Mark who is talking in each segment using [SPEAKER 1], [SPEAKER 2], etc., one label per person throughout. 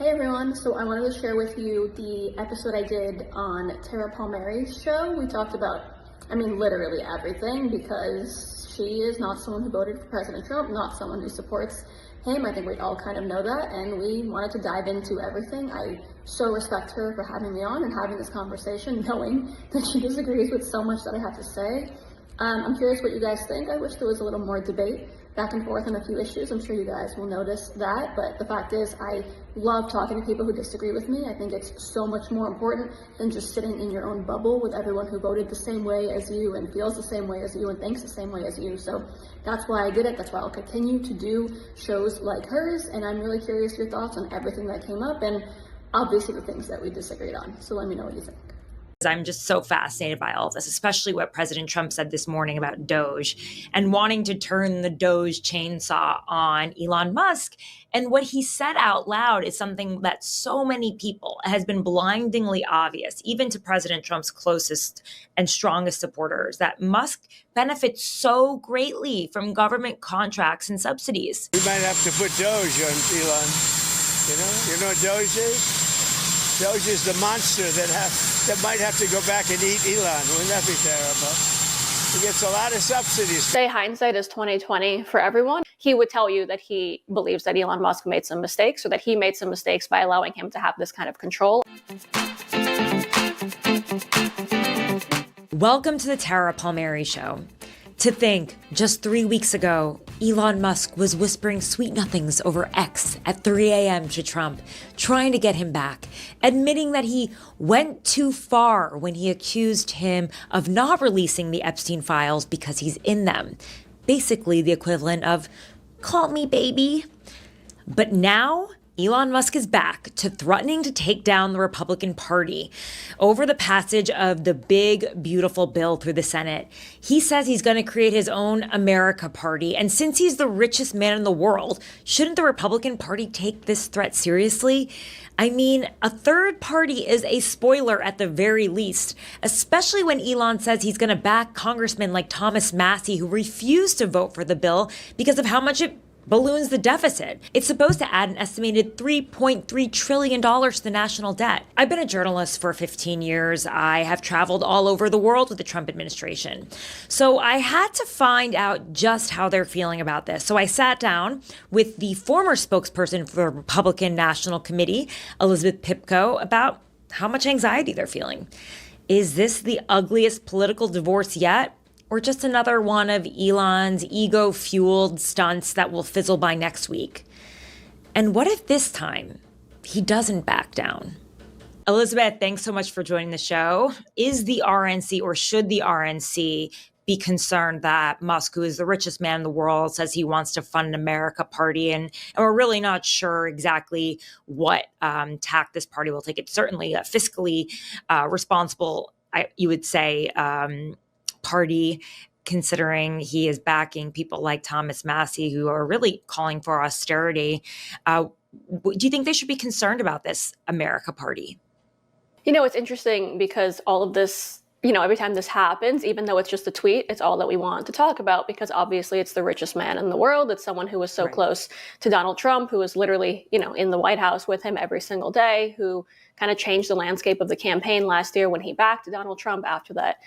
[SPEAKER 1] Hey everyone, so I wanted to share with you the episode I did on Tara Palmeri's show. We talked about, literally everything, because she is not someone who voted for President Trump, not someone who supports him. I think we all kind of know that, and we wanted to dive into everything. I so respect her for having me on and having this conversation, knowing that she disagrees with so much that I have to say. I'm curious what you guys think. I wish there was a little more debate back and forth on a few issues. I'm sure you guys will notice that, but the fact is I love talking to people who disagree with me. I think it's so much more important than just sitting in your own bubble with everyone who voted the same way as you and feels the same way as you and thinks the same way as you. So that's why I did it. That's why I'll continue to do shows like hers, and I'm really curious your thoughts on everything that came up and obviously the things that we disagreed on. So let me know what you think.
[SPEAKER 2] I'm just so fascinated by all of this, especially what President Trump said this morning about Doge and wanting to turn the Doge chainsaw on Elon Musk. And what he said out loud is something that so many people has been blindingly obvious, even to President Trump's closest and strongest supporters, that Musk benefits so greatly from government contracts and subsidies.
[SPEAKER 3] We might have to put Doge on Elon. You know what Doge is? Doge is the monster that might have to go back and eat Elon. Wouldn't that be terrible? He gets a lot of subsidies.
[SPEAKER 4] Say hindsight is 20/20 for everyone. He would tell you that he believes that Elon Musk made some mistakes, or that he made some mistakes by allowing him to have this kind of control.
[SPEAKER 2] Welcome to the Tara Palmeri Show. To think, just 3 weeks ago, Elon Musk was whispering sweet nothings over X at 3 a.m. to Trump, trying to get him back, admitting that he went too far when he accused him of not releasing the Epstein files because he's in them. Basically the equivalent of, call me baby. But now, Elon Musk is back to threatening to take down the Republican Party over the passage of the big, beautiful bill through the Senate. He says he's going to create his own America Party. And since he's the richest man in the world, shouldn't the Republican Party take this threat seriously? I mean, a third party is a spoiler at the very least, especially when Elon says he's going to back congressmen like Thomas Massie, who refused to vote for the bill because of how much it balloons the deficit. It's supposed to add an estimated $3.3 trillion to the national debt. I've been a journalist for 15 years. I have traveled all over the world with the Trump administration. So I had to find out just how they're feeling about this. So I sat down with the former spokesperson for the Republican National Committee, Elizabeth Pipko, about how much anxiety they're feeling. Is this the ugliest political divorce yet? Or just another one of Elon's ego-fueled stunts that will fizzle by next week? And what if this time he doesn't back down? Elizabeth, thanks so much for joining the show. Is the RNC, or should the RNC be concerned that Musk, who is the richest man in the world, says he wants to fund an America Party, and we're really not sure exactly what tack this party will take? It's certainly a fiscally responsible, you would say, party, considering he is backing people like Thomas Massie, who are really calling for austerity. Do you think they should be concerned about this America Party?
[SPEAKER 4] You know, it's interesting because all of this, every time this happens, even though it's just a tweet, it's all that we want to talk about, because obviously it's the richest man in the world. It's someone who was so close to Donald Trump, who was literally, in the White House with him every single day, who kind of changed the landscape of the campaign last year when he backed Donald Trump after that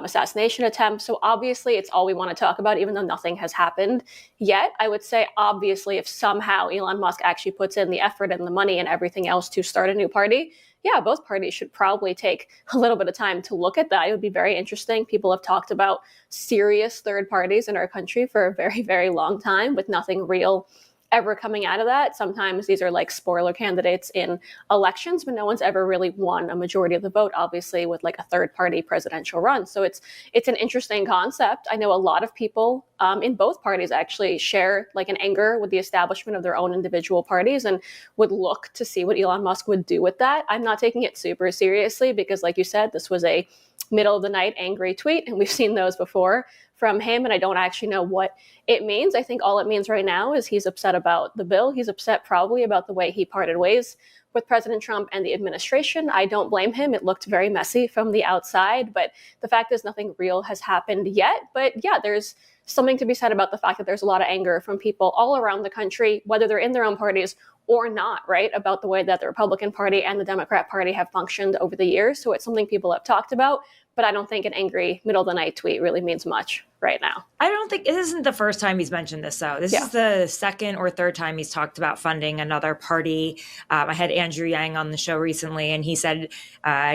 [SPEAKER 4] assassination attempt. So obviously it's all we want to talk about, even though nothing has happened yet. I would say, obviously, if somehow Elon Musk actually puts in the effort and the money and everything else to start a new party, yeah, both parties should probably take a little bit of time to look at that. It would be very interesting. People have talked about serious third parties in our country for a very, very long time with nothing real ever coming out of that. Sometimes these are like spoiler candidates in elections, but no one's ever really won a majority of the vote, obviously, with like a third party presidential run. So it's an interesting concept. I know a lot of people in both parties actually share like an anger with the establishment of their own individual parties and would look to see what Elon Musk would do with that. I'm not taking it super seriously because, like you said, this was a middle of the night angry tweet, and we've seen those before from him, and I don't actually know what it means. I think all it means right now is he's upset about the bill. He's upset probably about the way he parted ways with President Trump and the administration. I don't blame him. It looked very messy from the outside, but the fact is nothing real has happened yet. But yeah, there's something to be said about the fact that there's a lot of anger from people all around the country, whether they're in their own parties or not, right, about the way that the Republican Party and the Democrat Party have functioned over the years. So it's something people have talked about, but I don't think an angry middle of the night tweet really means much right now.
[SPEAKER 2] I don't think it isn't the first time he's mentioned this, though. This is the second or third time he's talked about funding another party. I had Andrew Yang on the show recently, and he said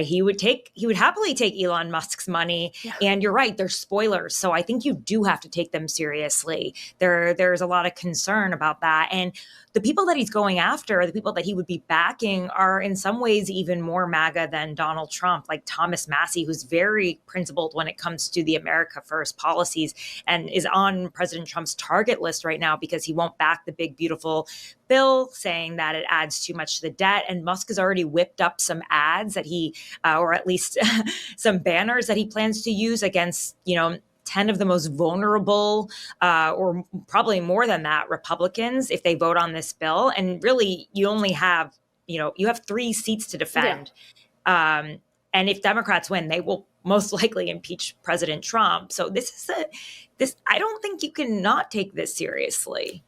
[SPEAKER 2] he would happily take Elon Musk's money. Yeah. And you're right, they're spoilers. So I think you do have to take them seriously. There's a lot of concern about that. And the people that he's going after, the people that he would be backing, are in some ways even more MAGA than Donald Trump, like Thomas Massie, who's very principled when it comes to the America First policies and is on President Trump's target list right now because he won't back the big, beautiful bill, saying that it adds too much to the debt. And Musk has already whipped up some ads that he, or at least some banners that he plans to use against, 10 of the most vulnerable, or probably more than that, Republicans, if they vote on this bill. And really, you only have, you have 3 seats to defend. Yeah. And if Democrats win, they will most likely impeach President Trump. So I don't think you can not take this seriously.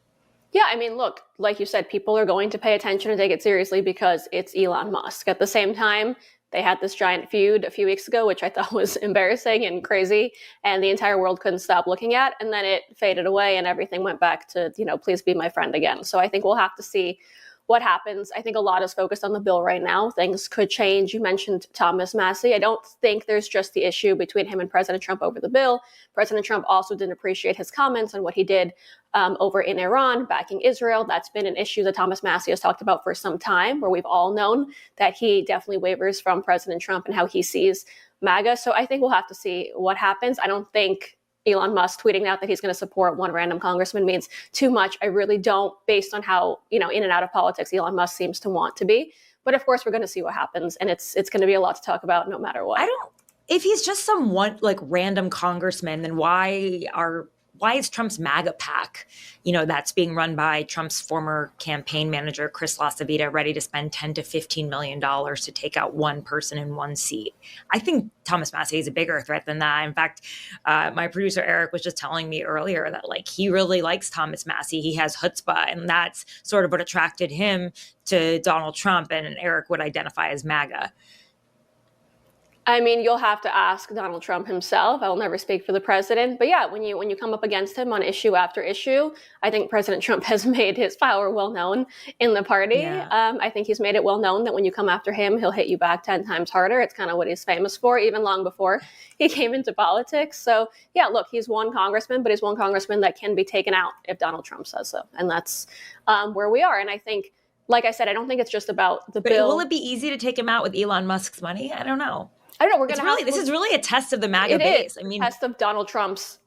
[SPEAKER 4] Yeah, I mean, look, like you said, people are going to pay attention and take it seriously because it's Elon Musk. At the same time, they had this giant feud a few weeks ago, which I thought was embarrassing and crazy, and the entire world couldn't stop looking at. And then it faded away and everything went back to, please be my friend again. So I think we'll have to see what happens. I think a lot is focused on the bill right now. Things could change. You mentioned Thomas Massie. I don't think there's just the issue between him and President Trump over the bill. President Trump also didn't appreciate his comments on what he did over in Iran, backing Israel. That's been an issue that Thomas Massie has talked about for some time, where we've all known that he definitely wavers from President Trump and how he sees MAGA. So I think we'll have to see what happens. I don't think Elon Musk tweeting out that he's going to support one random congressman means too much. I really don't, based on how, in and out of politics Elon Musk seems to want to be. But of course, we're going to see what happens. And it's going to be a lot to talk about no matter what.
[SPEAKER 2] If he's just some random congressman, then why is Trump's MAGA PAC, that's being run by Trump's former campaign manager, Chris LaCivita, ready to spend $10 to $15 million to take out one person in one seat? I think Thomas Massie is a bigger threat than that. In fact, my producer, Eric, was just telling me earlier that he really likes Thomas Massie. He has chutzpah, and that's sort of what attracted him to Donald Trump, and Eric would identify as MAGA.
[SPEAKER 4] I mean, you'll have to ask Donald Trump himself. I will never speak for the president. But yeah, when you come up against him on issue after issue, I think President Trump has made his power well known in the party. Yeah. I think he's made it well known that when you come after him, he'll hit you back 10 times harder. It's kind of what he's famous for, even long before he came into politics. So yeah, look, he's one congressman, but he's one congressman that can be taken out if Donald Trump says so. And that's where we are. And I think, like I said, I don't think it's just about the bill.
[SPEAKER 2] Will it be easy to take him out with Elon Musk's money? I don't know. This is really a test of the MAGA base. I mean,
[SPEAKER 4] test of Donald Trump's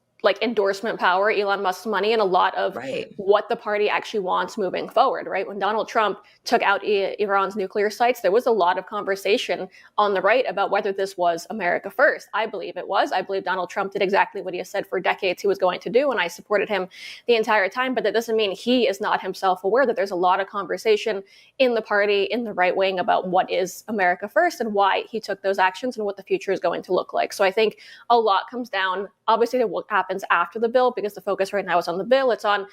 [SPEAKER 4] endorsement power, Elon Musk's money, and a lot of what the party actually wants moving forward, right? When Donald Trump took out Iran's nuclear sites, there was a lot of conversation on the right about whether this was America first. I believe it was. I believe Donald Trump did exactly what he has said for decades he was going to do, and I supported him the entire time. But that doesn't mean he is not himself aware that there's a lot of conversation in the party, in the right wing, about what is America first and why he took those actions and what the future is going to look like. So I think a lot comes down, obviously, to what happens after the bill, because the focus right now is on the bill. It's on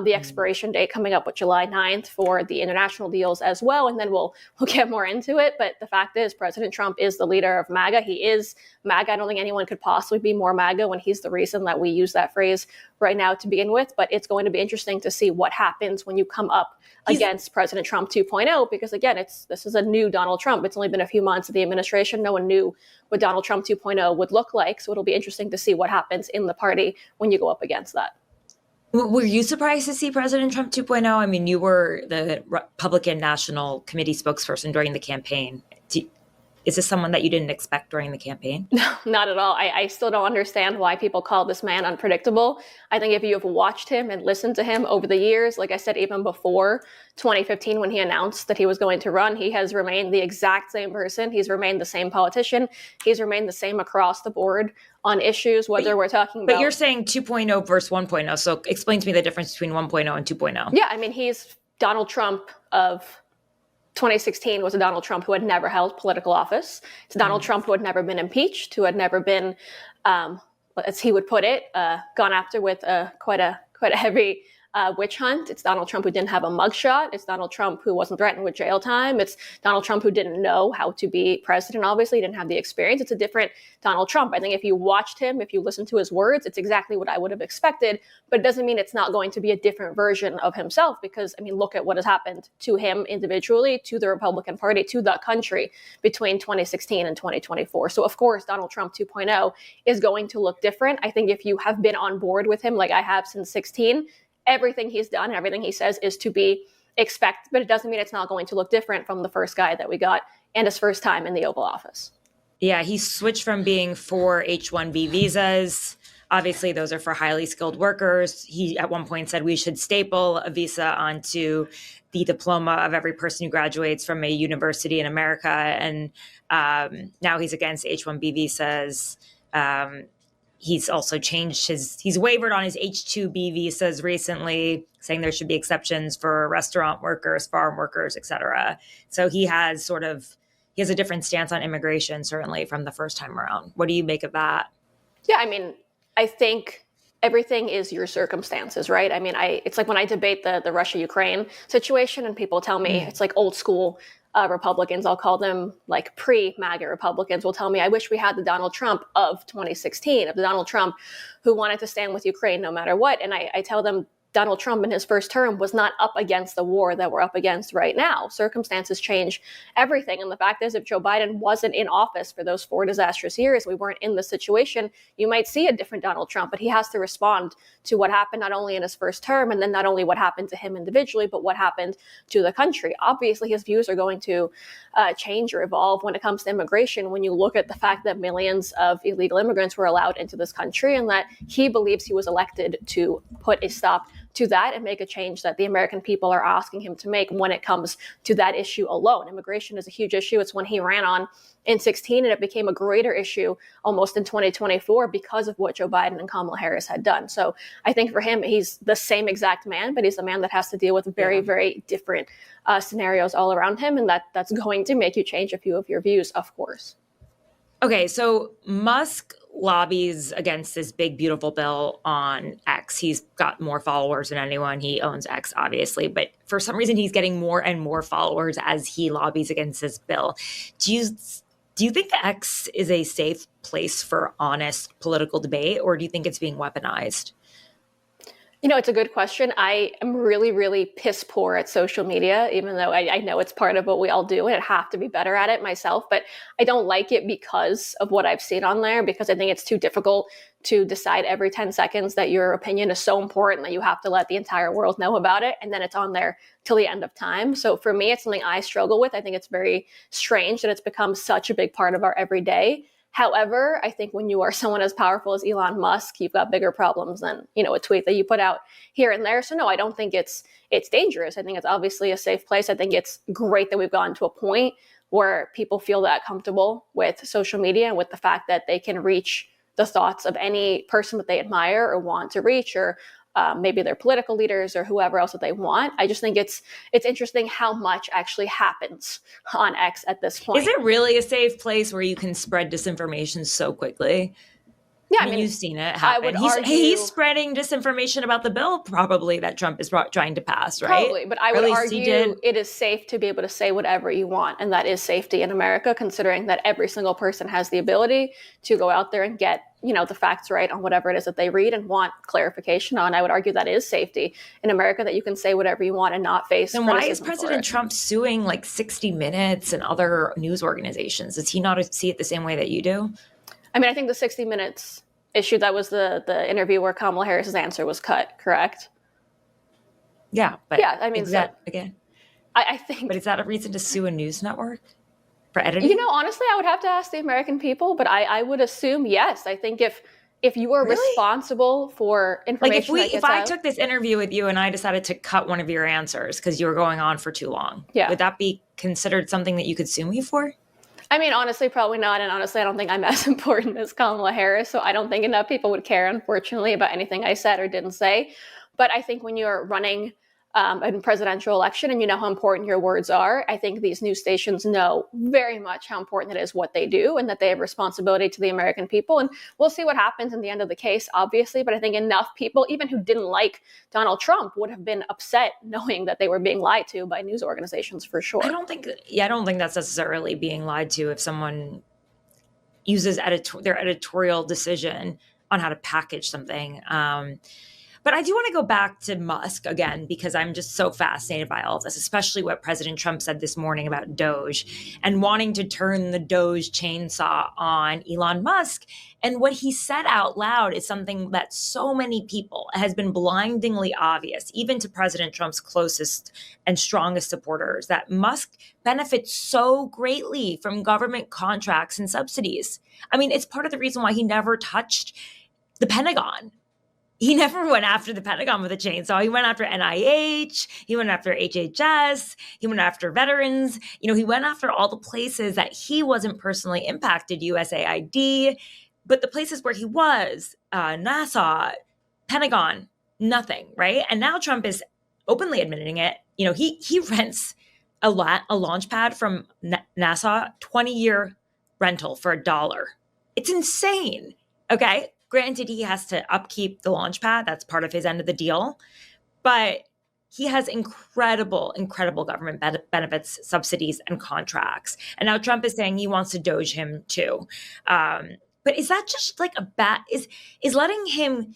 [SPEAKER 4] the expiration date coming up with July 9th for the international deals as well. And then we'll get more into it. But the fact is, President Trump is the leader of MAGA. He is MAGA. I don't think anyone could possibly be more MAGA when he's the reason that we use that phrase right now to begin with. But it's going to be interesting to see what happens when you come up against President Trump 2.0, because again, this is a new Donald Trump. It's only been a few months of the administration. No one knew what Donald Trump 2.0 would look like. So it'll be interesting to see what happens in the party when you go up against that.
[SPEAKER 2] Were you surprised to see President Trump 2.0? I mean, you were the Republican National Committee spokesperson during the campaign. Is this someone that you didn't expect during the campaign?
[SPEAKER 4] No, not at all. I still don't understand why people call this man unpredictable. I think if you have watched him and listened to him over the years, like I said, even before 2015, when he announced that he was going to run, he has remained the exact same person. He's remained the same politician. He's remained the same across the board on issues, whether we're talking about...
[SPEAKER 2] But you're saying 2.0 versus 1.0. So explain to me the difference between 1.0 and 2.0.
[SPEAKER 4] Yeah, I mean, he's Donald Trump of 2016 was a Donald Trump who had never held political office. It's Donald Trump who had never been impeached, who had never been, as he would put it, gone after with quite a heavy witch hunt. It's Donald Trump who didn't have a mugshot. It's Donald Trump who wasn't threatened with jail time. It's Donald Trump who didn't know how to be president. Obviously, he didn't have the experience. It's a different Donald Trump. I think if you watched him, if you listened to his words, it's exactly what I would have expected. But it doesn't mean it's not going to be a different version of himself, because, I mean, look at what has happened to him individually, to the Republican Party, to the country between 2016 and 2024. So, of course, Donald Trump 2.0 is going to look different. I think if you have been on board with him like I have since 16, everything he's done, everything he says is to be expected, but it doesn't mean it's not going to look different from the first guy that we got and his first time in the Oval Office.
[SPEAKER 2] Yeah, he switched from being for H-1B visas. Obviously, those are for highly skilled workers. He at one point said we should staple a visa onto the diploma of every person who graduates from a university in America. And now he's against H-1B visas. He's also changed he's wavered on his H-2B visas recently, saying there should be exceptions for restaurant workers, farm workers, et cetera. So he has a different stance on immigration, certainly, from the first time around. What do you make of that?
[SPEAKER 4] Yeah, I mean, I think everything is your circumstances, right? I mean, it's like when I debate the Russia-Ukraine situation and people tell me it's like old school Republicans, I'll call them like pre-MAGA Republicans, will tell me, I wish we had the Donald Trump of 2016, of the Donald Trump who wanted to stand with Ukraine no matter what. And I tell them, Donald Trump in his first term was not up against the war that we're up against right now. Circumstances change everything. And the fact is, if Joe Biden wasn't in office for those 4 disastrous years, we weren't in the situation, you might see a different Donald Trump. But he has to respond to what happened not only in his first term, and then not only what happened to him individually, but what happened to the country. Obviously, his views are going to change or evolve when it comes to immigration. When you look at the fact that millions of illegal immigrants were allowed into this country, and that he believes he was elected to put a stop to that and make a change that the American people are asking him to make when it comes to that issue alone. Immigration is a huge issue. It's one he ran on in 16, and it became a greater issue almost in 2024 because of what Joe Biden and Kamala Harris had done. So I think for him, he's the same exact man, but he's a man that has to deal with very, very different scenarios all around him. And that's going to make you change a few of your views, of course.
[SPEAKER 2] Okay, so Musk lobbies against this big, beautiful bill on X. He's got more followers than anyone. He owns X, obviously. But for some reason, he's getting more and more followers as he lobbies against this bill. Do you think X is a safe place for honest political debate, or do you think it's being weaponized?
[SPEAKER 4] You know, it's a good question. I am really, really piss poor at social media, even though I know it's part of what we all do and I have to be better at it myself. But I don't like it because of what I've seen on there, because I think it's too difficult to decide every 10 seconds that your opinion is so important that you have to let the entire world know about it. And then it's on there till the end of time. So for me, it's something I struggle with. I think it's very strange that it's become such a big part of our everyday. However, I think when you are someone as powerful as Elon Musk, you've got bigger problems than, a tweet that you put out here and there. So no, I don't think it's dangerous. I think it's obviously a safe place. I think it's great that we've gotten to a point where people feel that comfortable with social media and with the fact that they can reach the thoughts of any person that they admire or want to reach, or maybe their political leaders or whoever else that they want. I just think it's interesting how much actually happens on X at this point.
[SPEAKER 2] Is it really a safe place where you can spread disinformation so quickly?
[SPEAKER 4] Yeah,
[SPEAKER 2] I mean, you've seen it happen. He's spreading disinformation about the bill, probably, that Trump is trying to pass, right?
[SPEAKER 4] Probably, but I would argue it is safe to be able to say whatever you want, and that is safety in America, considering that every single person has the ability to go out there and get the facts right on whatever it is that they read and want clarification on. I would argue that is safety in America, that you can say whatever you want and not face criticism.
[SPEAKER 2] And why is President Trump suing like 60 Minutes and other news organizations? Does he not see it the same way that you do?
[SPEAKER 4] I mean, I think the 60 Minutes issue, that was the interview where Kamala Harris's answer was cut, correct?
[SPEAKER 2] Yeah, but
[SPEAKER 4] yeah, I mean,
[SPEAKER 2] is that again?
[SPEAKER 4] I think.
[SPEAKER 2] But is that a reason to sue a news network for editing?
[SPEAKER 4] Honestly, I would have to ask the American people, but I would assume yes. I think if you are responsible for information,
[SPEAKER 2] like if I took this interview with you and I decided to cut one of your answers because you were going on for too long, would that be considered something that you could sue me for?
[SPEAKER 4] I mean, honestly, probably not. And honestly, I don't think I'm as important as Kamala Harris. So I don't think enough people would care, unfortunately, about anything I said or didn't say. But I think when you're running a presidential election, and you know how important your words are. I think these news stations know very much how important it is what they do and that they have responsibility to the American people. And we'll see what happens in the end of the case, obviously. But I think enough people, even who didn't like Donald Trump, would have been upset knowing that they were being lied to by news organizations for sure.
[SPEAKER 2] I don't think that's necessarily being lied to if someone uses their editorial decision on how to package something. But I do want to go back to Musk again, because I'm just so fascinated by all of this, especially what President Trump said this morning about Doge and wanting to turn the Doge chainsaw on Elon Musk. And what he said out loud is something that so many people has been blindingly obvious, even to President Trump's closest and strongest supporters, that Musk benefits so greatly from government contracts and subsidies. I mean, it's part of the reason why he never touched the Pentagon. He never went after the Pentagon with a chainsaw. He went after NIH. He went after HHS. He went after veterans. He went after all the places that he wasn't personally impacted, USAID. But the places where he was, NASA, Pentagon, nothing, right? And now Trump is openly admitting it. He rents a launch pad from NASA, 20-year rental for $1. It's insane, okay? Granted, he has to upkeep the launch pad. That's part of his end of the deal. But he has incredible government benefits, subsidies, and contracts. And now Trump is saying he wants to Doge him too. But is that just like is letting him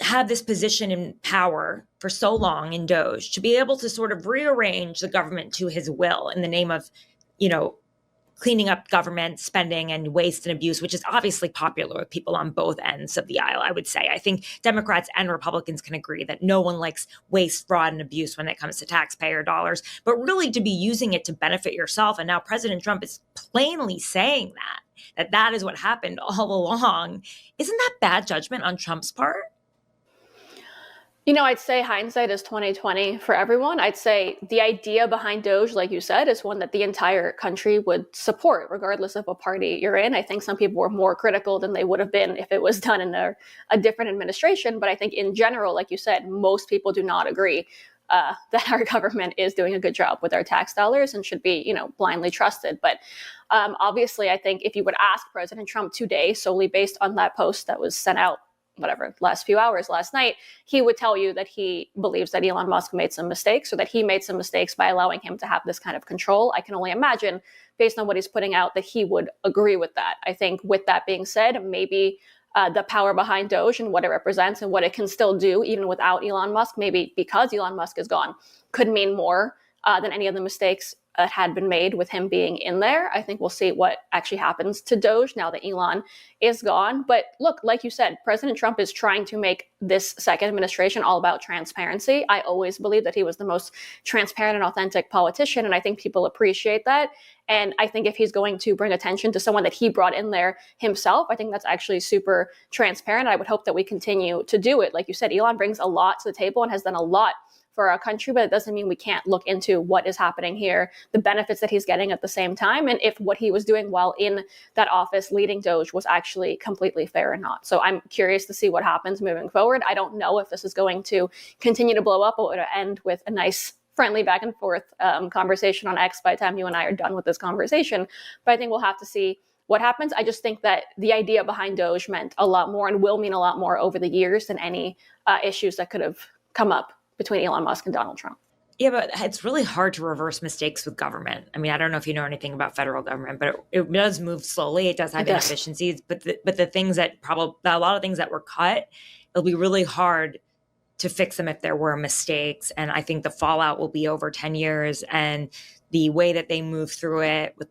[SPEAKER 2] have this position in power for so long in Doge to be able to sort of rearrange the government to his will in the name of, cleaning up government spending and waste and abuse, which is obviously popular with people on both ends of the aisle, I would say. I think Democrats and Republicans can agree that no one likes waste, fraud, and abuse when it comes to taxpayer dollars, but really to be using it to benefit yourself. And now President Trump is plainly saying that is what happened all along. Isn't that bad judgment on Trump's part?
[SPEAKER 4] I'd say hindsight is 20/20 for everyone. I'd say the idea behind Doge, like you said, is one that the entire country would support, regardless of what party you're in. I think some people were more critical than they would have been if it was done in a different administration. But I think in general, like you said, most people do not agree that our government is doing a good job with our tax dollars and should be, blindly trusted. But obviously, I think if you would ask President Trump today, solely based on that post that was sent out last few hours last night, he would tell you that he believes that Elon Musk made some mistakes, or that he made some mistakes by allowing him to have this kind of control. I can only imagine, based on what he's putting out, that he would agree with that. I think with that being said, maybe the power behind Doge and what it represents and what it can still do, even without Elon Musk, maybe because Elon Musk is gone, could mean more than any of the mistakes that had been made with him being in there. I think we'll see what actually happens to Doge now that Elon is gone. But look, like you said, President Trump is trying to make this second administration all about transparency. I always believe that he was the most transparent and authentic politician, and I think people appreciate that. And I think if he's going to bring attention to someone that he brought in there himself, I think that's actually super transparent. I would hope that we continue to do it. Like you said, Elon brings a lot to the table and has done a lot for our country, but it doesn't mean we can't look into what is happening here, the benefits that he's getting at the same time, and if what he was doing while in that office leading Doge was actually completely fair or not. So I'm curious to see what happens moving forward. I don't know if this is going to continue to blow up or to end with a nice friendly back and forth conversation on X by the time you and I are done with this conversation, but I think we'll have to see what happens. I just think that the idea behind Doge meant a lot more and will mean a lot more over the years than any issues that could have come up between Elon Musk and Donald Trump.
[SPEAKER 2] Yeah, but it's really hard to reverse mistakes with government. I mean, I don't know if you know anything about federal government, but it does move slowly. It does have inefficiencies, but the things that a lot of things that were cut, it'll be really hard to fix them if there were mistakes. And I think the fallout will be over 10 years. And the way that they move through it with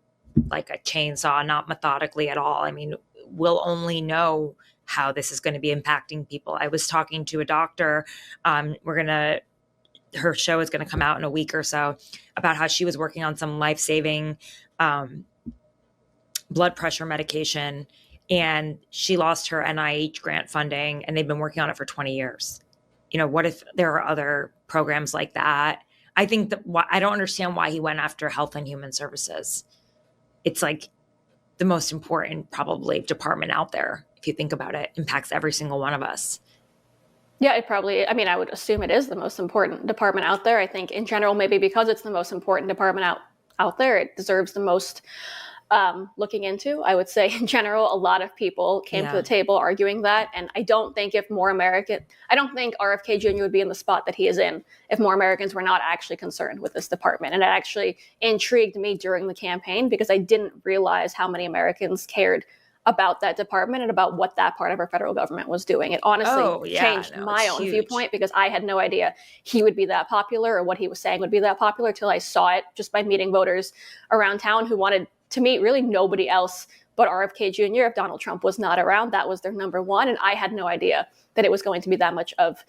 [SPEAKER 2] like a chainsaw, not methodically at all. I mean, we'll only know how this is going to be impacting people. I was talking to a doctor. Her show is going to come out in a week or so about how she was working on some life-saving blood pressure medication, and she lost her NIH grant funding, and they've been working on it for 20 years. What if there are other programs like that? I think that I don't understand why he went after Health and Human Services. It's like the most important probably department out there. If you think about it, impacts every single one of us.
[SPEAKER 4] Yeah, it probably, I mean, I would assume it is the most important department out there. I think in general, maybe because it's the most important department out there, it deserves the most looking into. I would say in general, a lot of people came to the table arguing that. And I don't think I don't think RFK Jr. would be in the spot that he is in if more Americans were not actually concerned with this department. And it actually intrigued me during the campaign because I didn't realize how many Americans cared about that department and about what that part of our federal government was doing. It honestly changed my own viewpoint because I had no idea he would be that popular or what he was saying would be that popular till I saw it just by meeting voters around town who wanted to meet really nobody else but RFK Jr. If Donald Trump was not around, that was their number one. And I had no idea that it was going to be that much of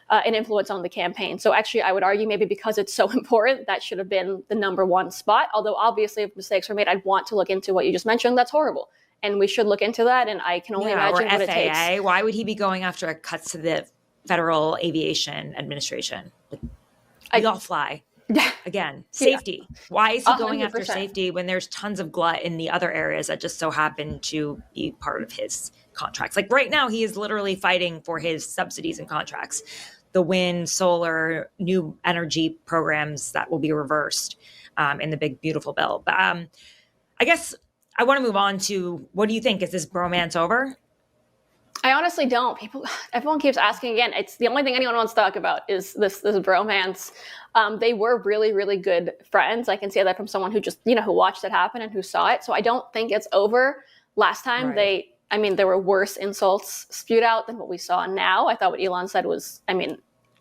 [SPEAKER 4] an influence on the campaign. So actually, I would argue maybe because it's so important, that should have been the number one spot. Although obviously if mistakes were made, I'd want to look into what you just mentioned. That's horrible. And we should look into that. And I can only imagine what it takes.
[SPEAKER 2] Why would he be going after a cuts to the Federal Aviation Administration? We all fly. Again, safety. Why is he going
[SPEAKER 4] 100%.
[SPEAKER 2] After safety when there's tons of glut in the other areas that just so happen to be part of his contracts? Like right now, he is literally fighting for his subsidies and contracts, the wind, solar, new energy programs that will be reversed in the big, beautiful bill. But I guess I want to move on to, what do you think? Is this bromance over?
[SPEAKER 4] I honestly don't. Everyone keeps asking again. It's the only thing anyone wants to talk about is this bromance. They were really, really good friends. I can say that from someone who just, who watched it happen and who saw it. So I don't think it's over. Last time there were worse insults spewed out than what we saw now. I thought what Elon said was,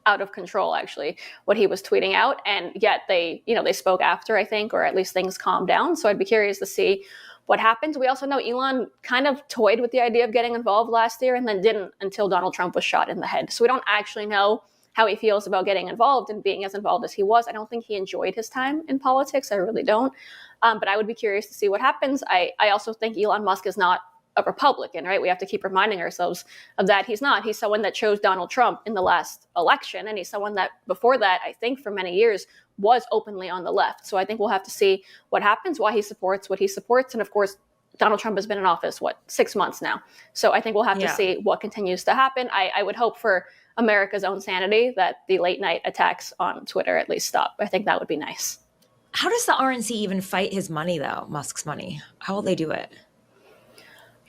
[SPEAKER 4] out of control, actually, what he was tweeting out. And yet they spoke after, I think, or at least things calmed down. So I'd be curious to see what happens. We also know Elon kind of toyed with the idea of getting involved last year and then didn't until Donald Trump was shot in the head. So we don't actually know how he feels about getting involved and being as involved as he was. I don't think he enjoyed his time in politics. I really don't. But I would be curious to see what happens. I also think Elon Musk is not a Republican, right? We have to keep reminding ourselves of that. He's not. He's someone that chose Donald Trump in the last election. And he's someone that before that, I think for many years, was openly on the left. So I think we'll have to see what happens, why he supports what he supports. And of course, Donald Trump has been in office, 6 months now. So I think we'll have to see what continues to happen. I would hope for America's own sanity that the late night attacks on Twitter at least stop. I think that would be nice.
[SPEAKER 2] How does the RNC even fight his money, though, Musk's money? How will they do it?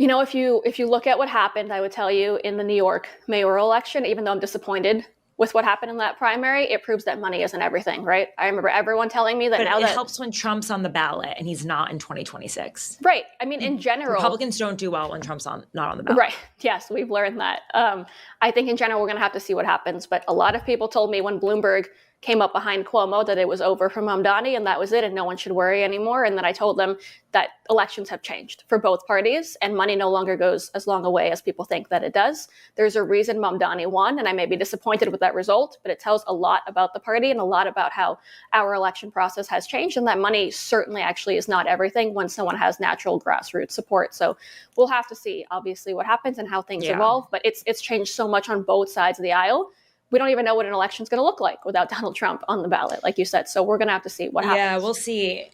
[SPEAKER 4] If you look at what happened, I would tell you in the New York mayoral election, even though I'm disappointed with what happened in that primary, it proves that money isn't everything, right? I remember everyone telling me that
[SPEAKER 2] but it helps when Trump's on the ballot and he's not in 2026.
[SPEAKER 4] Right. In general,
[SPEAKER 2] Republicans don't do well when Trump's not on the ballot.
[SPEAKER 4] Right. Yes, we've learned that. I think in general, we're going to have to see what happens. But a lot of people told me when Bloomberg came up behind Cuomo that it was over for Mamdani and that was it and no one should worry anymore. And then I told them that elections have changed for both parties and money no longer goes as long away as people think that it does. There's a reason Mamdani won and I may be disappointed with that result, but it tells a lot about the party and a lot about how our election process has changed. And that money certainly actually is not everything when someone has natural grassroots support. So we'll have to see obviously what happens and how things evolve, but it's changed so much on both sides of the aisle. We don't even know what an election is going to look like without Donald Trump on the ballot, like you said. So we're going to have to see what happens.
[SPEAKER 2] Yeah, we'll see.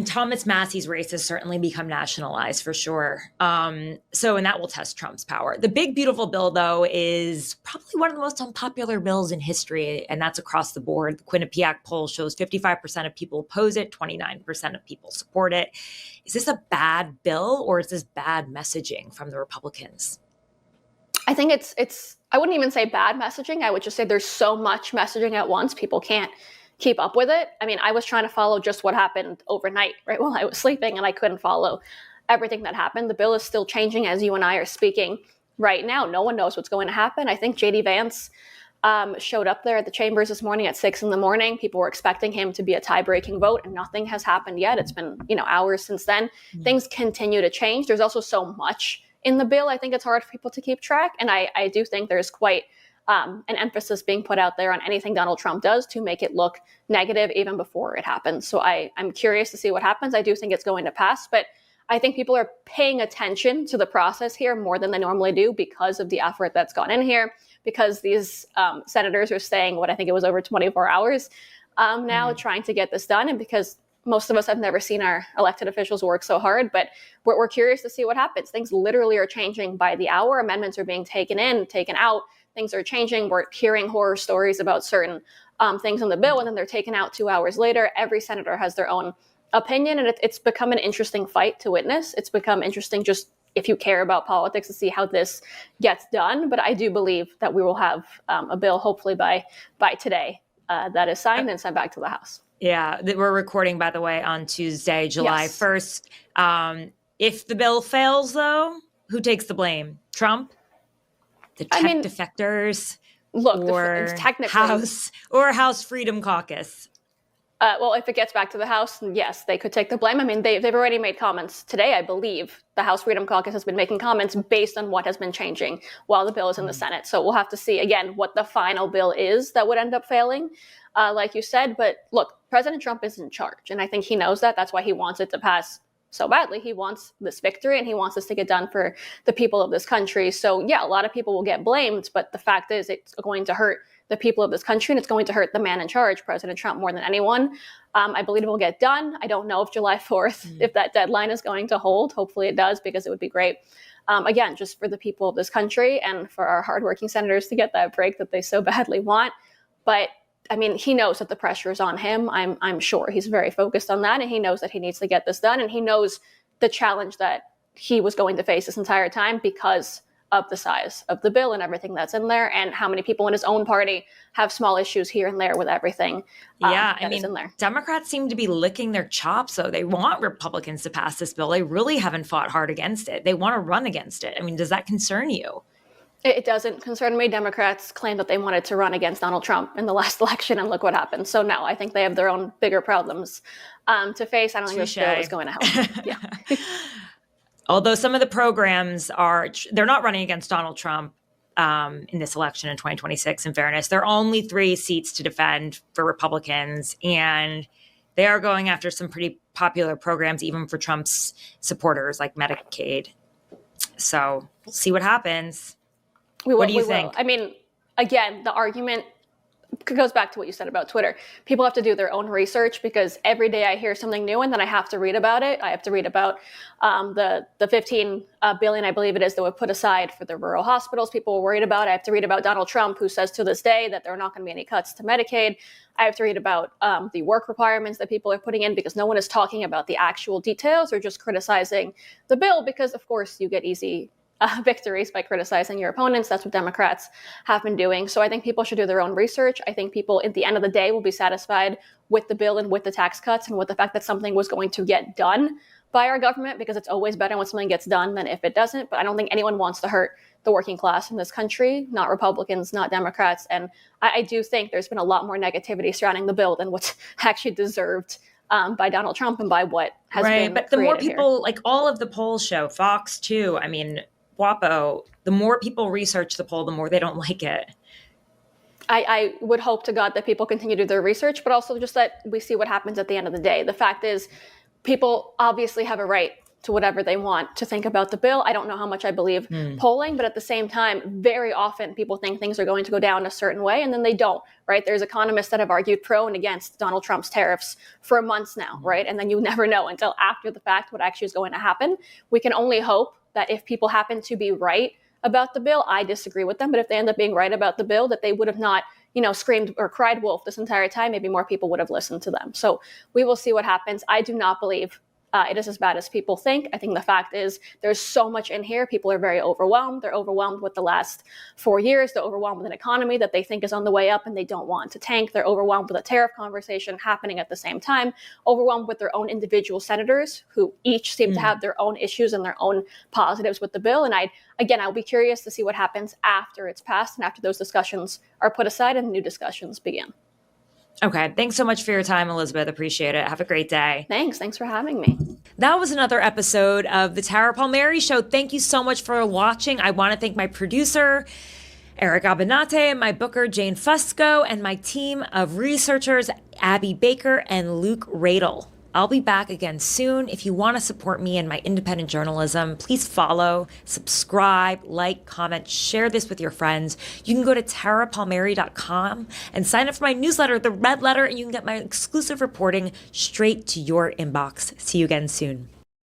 [SPEAKER 2] Thomas Massie's race has certainly become nationalized for sure. And that will test Trump's power. The big, beautiful bill, though, is probably one of the most unpopular bills in history, and that's across the board. The Quinnipiac poll shows 55% of people oppose it, 29% of people support it. Is this a bad bill, or is this bad messaging from the Republicans?
[SPEAKER 4] I think it's I wouldn't even say bad messaging. I would just say there's so much messaging at once. People can't keep up with it. I was trying to follow just what happened overnight, right, while I was sleeping, and I couldn't follow everything that happened. The bill is still changing as you and I are speaking right now. No one knows what's going to happen. I think J.D. Vance showed up there at the chambers this morning at 6 a.m. People were expecting him to be a tie-breaking vote, and nothing has happened yet. It's been, hours since then. Mm-hmm. Things continue to change. There's also so much in the bill. I think it's hard for people to keep track. And I do think there's quite an emphasis being put out there on anything Donald Trump does to make it look negative even before it happens. So I'm curious to see what happens. I do think it's going to pass, but I think people are paying attention to the process here more than they normally do because of the effort that's gone in here, because these senators are staying, what I think it was over 24 hours now trying to get this done. And because most of us have never seen our elected officials work so hard, but we're curious to see what happens. Things literally are changing by the hour. Amendments are being taken in, taken out. things are changing. We're hearing horror stories about certain things in the bill, and then they're taken out 2 hours later. Every senator has their own opinion, and it's become an interesting fight to witness. It's become interesting just if you care about politics to see how this gets done. But I do believe that we will have a bill hopefully by today that is signed and sent back to the House.
[SPEAKER 2] Yeah, we're recording, by the way, on Tuesday, July 1st. If the bill fails, though, who takes the blame? Trump? The tech defectors?
[SPEAKER 4] Look,
[SPEAKER 2] or
[SPEAKER 4] technically,
[SPEAKER 2] House Freedom Caucus?
[SPEAKER 4] Well, if it gets back to the House, yes, they could take the blame. I mean, they've already made comments today, I believe. The House Freedom Caucus has been making comments based on what has been changing while the bill is in the Senate. So we'll have to see, again, what the final bill is that would end up failing, like you said. But look, President Trump is in charge, and I think he knows that. That's why he wants it to pass so badly. He wants this victory, and he wants this to get done for the people of this country. So, yeah, a lot of people will get blamed, but the fact is it's going to hurt the people of this country, and it's going to hurt the man in charge, President Trump, more than anyone. I believe it will get done. I don't know if July 4th, if that deadline is going to hold. Hopefully it does, because it would be great. Again, just for the people of this country and for our hardworking senators to get that break that they so badly want. But I mean, he knows that the pressure is on him. I'm sure he's very focused on that, and he knows that he needs to get this done, and he knows the challenge that he was going to face this entire time because of the size of the bill and everything that's in there, and how many people in his own party have small issues here and there with everything. Is in there.
[SPEAKER 2] Democrats seem to be licking their chops, though. They want Republicans to pass this bill. They really haven't fought hard against it. They want to run against it. I mean, does that concern you?
[SPEAKER 4] It doesn't concern me. Democrats claimed that they wanted to run against Donald Trump in the last election, and look what happened. So no, I think they have their own bigger problems to face. I don't think this bill is going to help. Yeah.
[SPEAKER 2] Although some of the programs they're not running against Donald Trump in this election in 2026, in fairness. There are only 3 seats to defend for Republicans, and they are going after some pretty popular programs, even for Trump's supporters, like Medicaid. So we'll see what happens. What do you think?
[SPEAKER 4] I mean, again, the argument goes back to what you said about Twitter. People have to do their own research, because every day I hear something new and then I have to read about it. I have to read about the $15 billion, I believe it is, that were put aside for the rural hospitals people were worried about. I have to read about Donald Trump, who says to this day that there are not going to be any cuts to Medicaid. I have to read about the work requirements that people are putting in, because no one is talking about the actual details or just criticizing the bill, because, of course, you get easy victories by criticizing your opponents. That's what Democrats have been doing. So I think people should do their own research. I think people at the end of the day will be satisfied with the bill and with the tax cuts and with the fact that something was going to get done by our government, because it's always better when something gets done than if it doesn't. But I don't think anyone wants to hurt the working class in this country, not Republicans, not Democrats. And I do think there's been a lot more negativity surrounding the bill than what's actually deserved by Donald Trump and by what has been
[SPEAKER 2] But the more people,
[SPEAKER 4] here.
[SPEAKER 2] like all of the polls show, Fox too, I mean, WAPO, the more people research the poll, the more they don't like it.
[SPEAKER 4] I would hope to God that people continue to do their research, but also just that we see what happens at the end of the day. The fact is, people obviously have a right to whatever they want to think about the bill. I don't know how much I believe polling, but at the same time, very often people think things are going to go down a certain way, and then they don't, right? There's economists that have argued pro and against Donald Trump's tariffs for months now, right? And then you never know until after the fact what actually is going to happen. We can only hope that if people happen to be right about the bill, I disagree with them, but if they end up being right about the bill, that they would have not, screamed or cried wolf this entire time, maybe more people would have listened to them. So we will see what happens. I do not believe it is as bad as people think. I think the fact is there's so much in here. People are very overwhelmed. They're overwhelmed with the last 4 years. They're overwhelmed with an economy that they think is on the way up and they don't want to tank. They're overwhelmed with a tariff conversation happening at the same time, overwhelmed with their own individual senators who each seem to have their own issues and their own positives with the bill. And I'll be curious to see what happens after it's passed and after those discussions are put aside and new discussions begin.
[SPEAKER 2] Okay. Thanks so much for your time, Elizabeth. Appreciate it. Have a great day.
[SPEAKER 4] Thanks for having me.
[SPEAKER 2] That was another episode of the Tara Palmeri Show. Thank you so much for watching. I want to thank my producer, Eric Abinate, my booker, Jane Fusco, and my team of researchers, Abby Baker and Luke Radel. I'll be back again soon. If you want to support me and my independent journalism, please follow, subscribe, like, comment, share this with your friends. You can go to tarapalmeri.com and sign up for my newsletter, The Red Letter, and you can get my exclusive reporting straight to your inbox. See you again soon.